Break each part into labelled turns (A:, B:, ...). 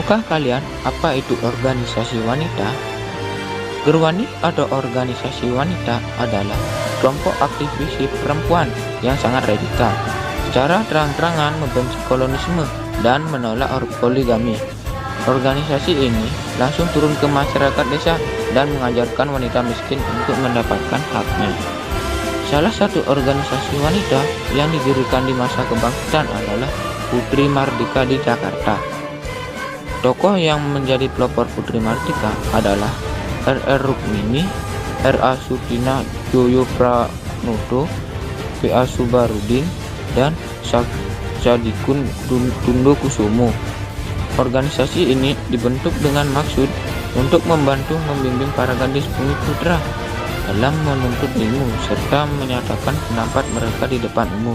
A: Tahukah kalian apa itu organisasi wanita? Gerwani atau organisasi wanita adalah kelompok aktivis perempuan yang sangat radikal, secara terang-terangan membenci kolonisme dan menolak poligami. Organisasi ini langsung turun ke masyarakat desa dan mengajarkan wanita miskin untuk mendapatkan haknya. Salah satu organisasi wanita yang didirikan di masa kebangkitan adalah Putri Mardika di Jakarta. Tokoh yang menjadi pelopor Putri Mardika adalah R.R. Rukmini, R.A. Sutina Joyo Pranoto, P.A. Subarudin, dan Sadikun Tundo Kusumo. Organisasi ini dibentuk dengan maksud untuk membantu membimbing para gadis bumi putra dalam menuntut ilmu serta menyatakan pendapat mereka di depan umum.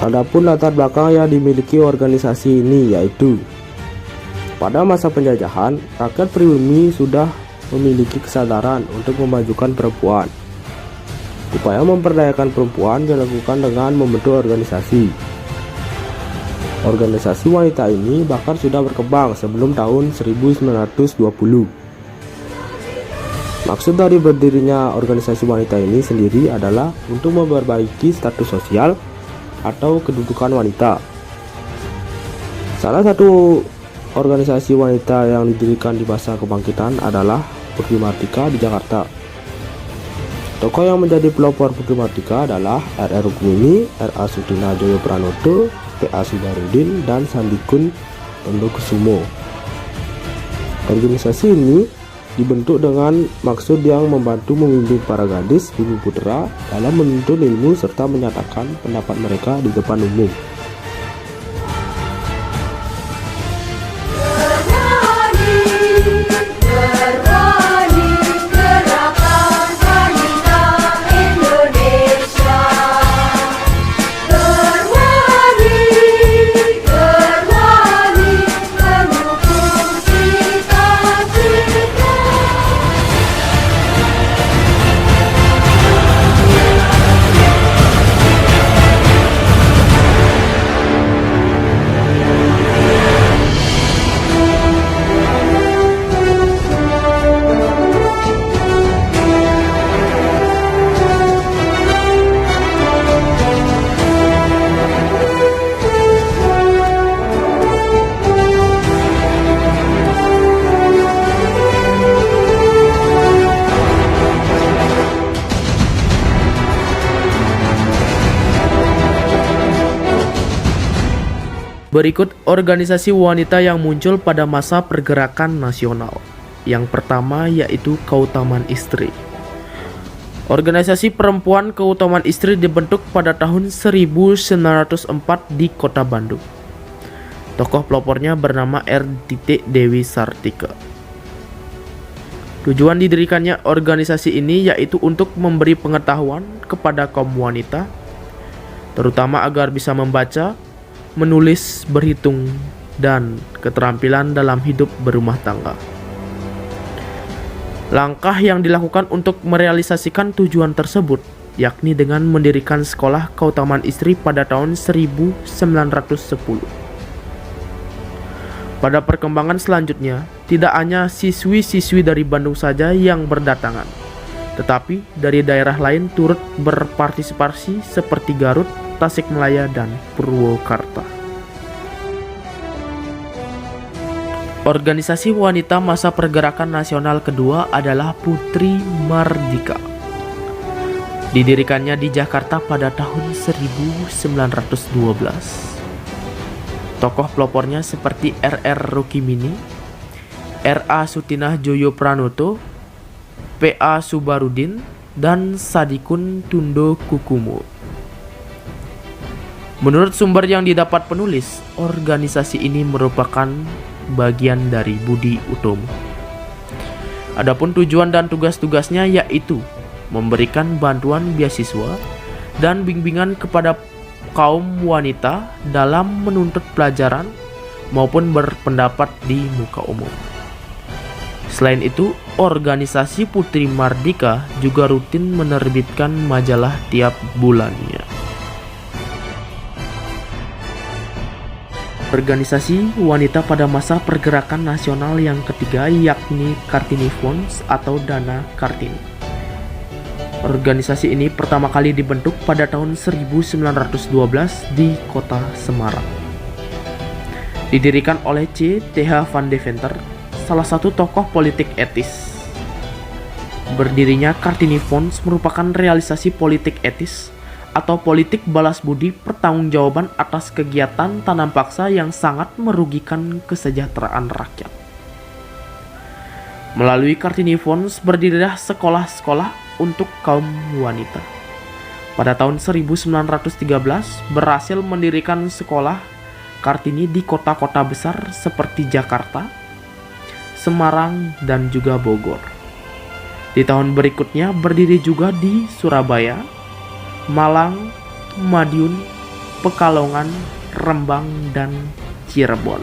B: Adapun latar belakang yang dimiliki organisasi ini yaitu pada masa penjajahan, rakyat pribumi sudah memiliki kesadaran untuk memajukan perempuan. Upaya memperdayakan perempuan dilakukan dengan membentuk organisasi. Organisasi wanita ini bahkan sudah berkembang sebelum tahun 1920. Maksud dari berdirinya organisasi wanita ini sendiri adalah untuk memperbaiki status sosial atau kedudukan wanita. Salah satu organisasi wanita yang didirikan di masa kebangkitan adalah Putri Mardika di Jakarta. Tokoh yang menjadi pelopor Putri Mardika adalah R.R. Rukmini, R.A. Sutina Joyo Pranoto, P.A. Subarudin, dan Sadikun Tundo Kusumo. Organisasi ini dibentuk dengan maksud yang membantu membimbing para gadis bumi putra dalam menuntut ilmu serta menyatakan pendapat mereka di depan umum.
C: Berikut organisasi wanita yang muncul pada masa pergerakan nasional. Yang pertama yaitu Keutamaan Istri. Organisasi perempuan Keutamaan Istri dibentuk pada tahun 1904 di Kota Bandung. Tokoh pelopornya bernama R. Dewi Sartika. Tujuan didirikannya organisasi ini yaitu untuk memberi pengetahuan kepada kaum wanita, terutama agar bisa membaca, menulis, berhitung, dan keterampilan dalam hidup berumah tangga. Langkah yang dilakukan untuk merealisasikan tujuan tersebut yakni dengan mendirikan sekolah Keutamaan Istri pada tahun 1910. Pada perkembangan selanjutnya, tidak hanya siswi-siswi dari Bandung saja yang berdatangan, tetapi dari daerah lain turut berpartisipasi seperti Garut, Tasikmalaya, dan Purwokarta. Organisasi wanita masa pergerakan nasional kedua adalah Putri Mardika. Didirikannya di Jakarta pada tahun 1912. Tokoh pelopornya seperti R.R. Rukmini, R.A. Sutina Joyo Pranoto, P.A. Subarudin, dan Sadikun Tundo Kusumo. Menurut sumber yang didapat penulis, organisasi ini merupakan bagian dari budi utomo. Adapun tujuan dan tugas-tugasnya yaitu memberikan bantuan beasiswa dan bimbingan kepada kaum wanita dalam menuntut pelajaran maupun berpendapat di muka umum. Selain itu, organisasi Putri Mardika juga rutin menerbitkan majalah tiap bulannya. Organisasi wanita pada masa pergerakan nasional yang ketiga yakni Kartini Fonds atau Dana Kartini. Organisasi ini pertama kali dibentuk pada tahun 1912 di kota Semarang. Didirikan oleh C.Th. van Deventer, salah satu tokoh politik etis. Berdirinya Kartini Fonds merupakan realisasi politik etis atau politik balas budi pertanggungjawaban atas kegiatan tanam paksa yang sangat merugikan kesejahteraan rakyat. Melalui Kartini Fonds berdirilah sekolah-sekolah untuk kaum wanita. Pada tahun 1913 berhasil mendirikan sekolah Kartini di kota-kota besar seperti Jakarta, Semarang, dan juga Bogor. Di tahun berikutnya berdiri juga di Surabaya, Malang, Madiun, Pekalongan, Rembang, dan Cirebon.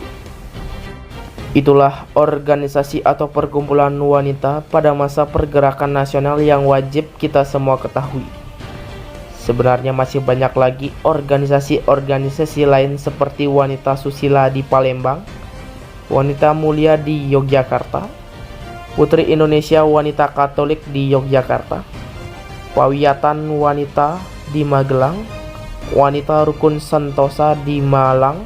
C: Itulah organisasi atau perkumpulan wanita pada masa pergerakan nasional yang wajib kita semua ketahui. Sebenarnya masih banyak lagi organisasi-organisasi lain seperti Wanita Susila di Palembang, Wanita Mulia di Yogyakarta, Putri Indonesia Wanita Katolik di Yogyakarta, Pawiatan Wanita di Magelang, Wanita Rukun Sentosa di Malang,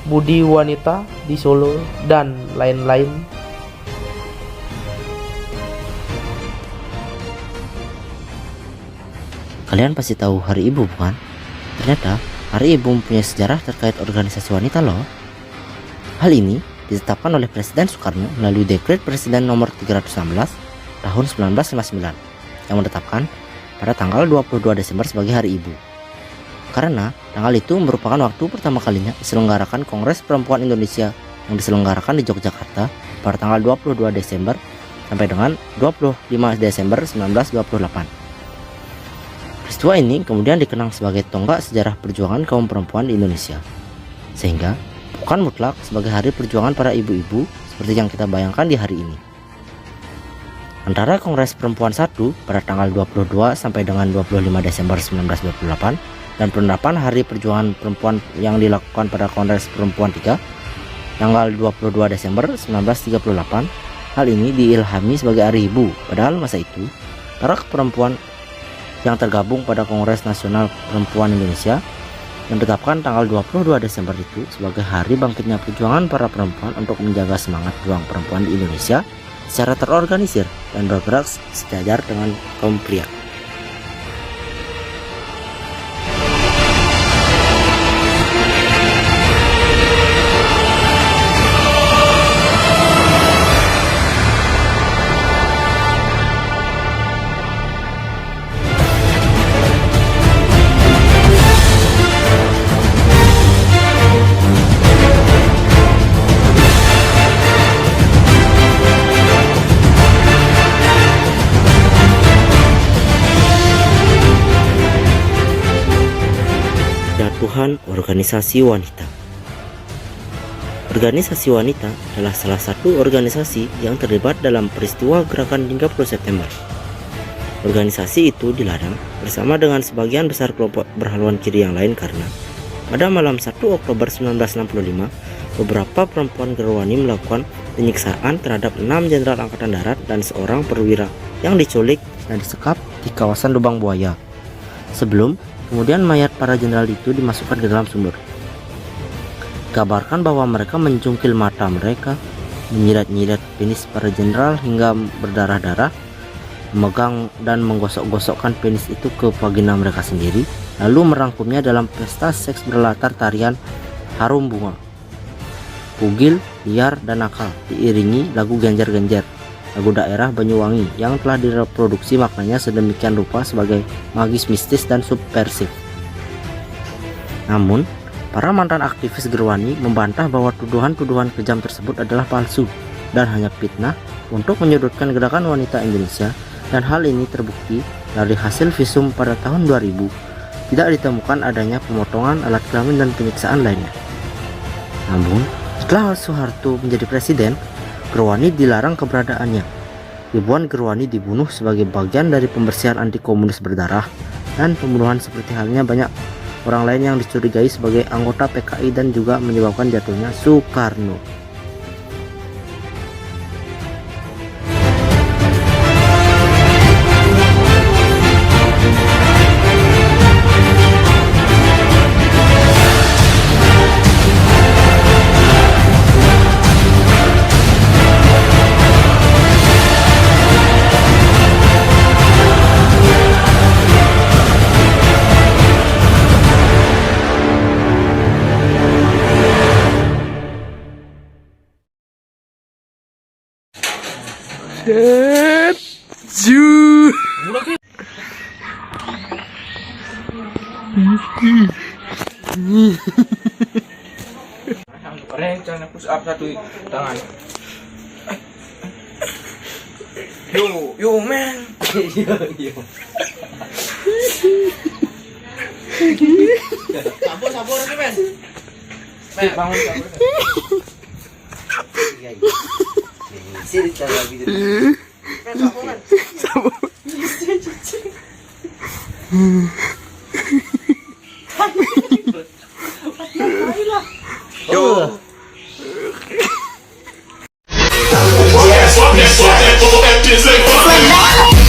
C: Budi Wanita di Solo, dan lain-lain.
D: Kalian pasti tahu Hari Ibu bukan? Ternyata Hari Ibu mempunyai sejarah terkait organisasi wanita loh. Hal ini ditetapkan oleh Presiden Soekarno melalui Dekret Presiden nomor 316 tahun 1959 yang menetapkan pada tanggal 22 Desember sebagai Hari Ibu. Karena tanggal itu merupakan waktu pertama kalinya diselenggarakan Kongres Perempuan Indonesia yang diselenggarakan di Yogyakarta pada tanggal 22 Desember sampai dengan 25 Desember 1928. Peristiwa ini kemudian dikenang sebagai tonggak sejarah perjuangan kaum perempuan di Indonesia, sehingga bukan mutlak sebagai hari perjuangan para ibu-ibu seperti yang kita bayangkan di hari ini. Antara Kongres Perempuan 1 pada tanggal 22 sampai dengan 25 Desember 1928 dan penerapan Hari Perjuangan Perempuan yang dilakukan pada Kongres Perempuan 3 tanggal 22 Desember 1938, hal ini diilhami sebagai Hari Ibu. Padahal masa itu para perempuan yang tergabung pada Kongres Nasional Perempuan Indonesia menetapkan tanggal 22 Desember itu sebagai hari bangkitnya perjuangan para perempuan untuk menjaga semangat juang perempuan di Indonesia secara terorganisir dan bergerak sejajar dengan kaum pria. Jatuhan organisasi wanita. Organisasi wanita adalah salah satu organisasi yang terlibat dalam peristiwa gerakan 30 September. Organisasi itu dilarang bersama dengan sebagian besar kelompok berhaluan kiri yang lain karena pada malam 1 Oktober 1965 beberapa perempuan Gerwani melakukan penyiksaan terhadap 6 jenderal angkatan darat dan seorang perwira yang diculik dan disekap di kawasan Lubang Buaya. Sebelum kemudian mayat para jenderal itu dimasukkan ke dalam sumur. Kabarkan bahwa mereka mencungkil mata mereka, menyilet-nyilet penis para jenderal hingga berdarah-darah, memegang dan menggosok-gosokkan penis itu ke vagina mereka sendiri, lalu merangkumnya dalam pesta seks berlatar tarian harum bunga, pugil, liar, dan nakal, diiringi lagu genjer-genjer, lagu daerah Banyuwangi yang telah direproduksi maknanya sedemikian rupa sebagai magis mistis dan subversif. Namun, Para mantan aktivis Gerwani membantah bahwa tuduhan-tuduhan kejam tersebut adalah palsu dan hanya fitnah untuk menyudutkan gerakan wanita Indonesia, dan hal ini terbukti dari hasil visum pada tahun 2000. Tidak ditemukan adanya pemotongan alat kelamin dan penyiksaan lainnya. Namun, setelah Soeharto menjadi presiden, Gerwani dilarang keberadaannya. Ribuan Gerwani dibunuh sebagai bagian dari pembersihan anti komunis berdarah, dan pembunuhan seperti halnya banyak orang lain yang dicurigai sebagai anggota PKI dan juga menyebabkan jatuhnya Soekarno.
A: Jangan push up satu tangan. Yo man. Yo. Sabur nih men. Men bangun sabur.
D: Sini cara gitu.
A: Men sabur men. Sabur. Yo.
E: Fuck that, fuck that, fuck that, fuck that,